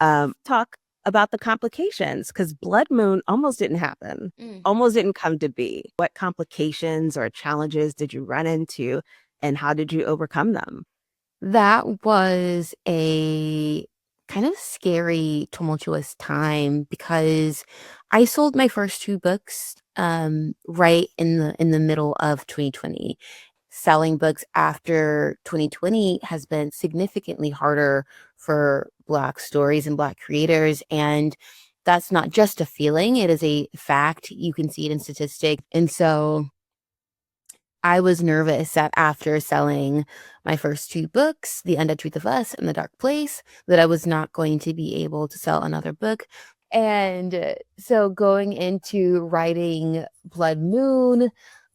Talk about the complications because Blood Moon almost didn't happen, Mm. almost didn't come to be. What complications or challenges did you run into, and how did you overcome them? That was a kind of scary, tumultuous time because I sold my first two books right in the middle of 2020. Selling books after 2020 has been significantly harder for Black stories and Black creators. And that's not just a feeling, it is a fact. You can see it in statistics. And so I was nervous that after selling my first two books, The Undead Truth of Us and The Dark Place, that I was not going to be able to sell another book. And so going into writing Blood Moon,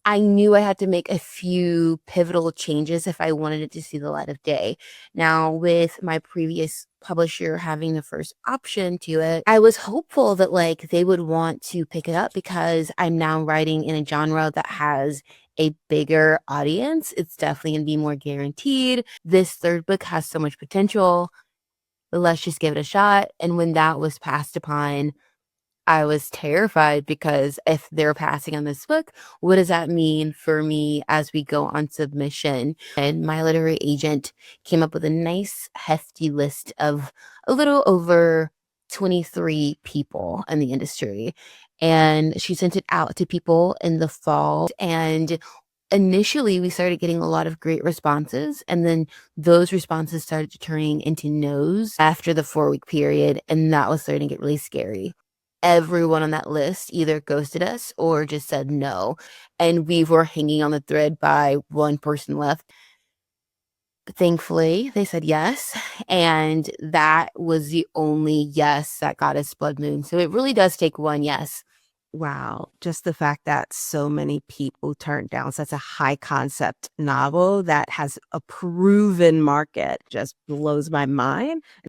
I knew I had to make a few pivotal changes if I wanted it to see the light of day. Now, with my previous publisher having the first option to it, I was hopeful that like they would want to pick it up because I'm now writing in a genre that has a bigger audience. It's definitely going to be more guaranteed. This third book has so much potential. Let's just give it a shot. And when that was passed upon, I was terrified because if they're passing on this book, what does that mean for me as we go on submission? And my literary agent came up with a nice, hefty list of a little over 23 people in the industry. And she sent it out to people in the fall. And initially, we started getting a lot of great responses. And then those responses started turning into no's after the 4 week period. And that was starting to get really scary. Everyone on that list either ghosted us or just said no. And we were hanging on the thread by one person left. Thankfully, they said yes. And that was the only yes that got us Blood Moon. So it really does take one yes. Wow, just the fact that so many people turned down such a high concept novel that has a proven market just blows my mind.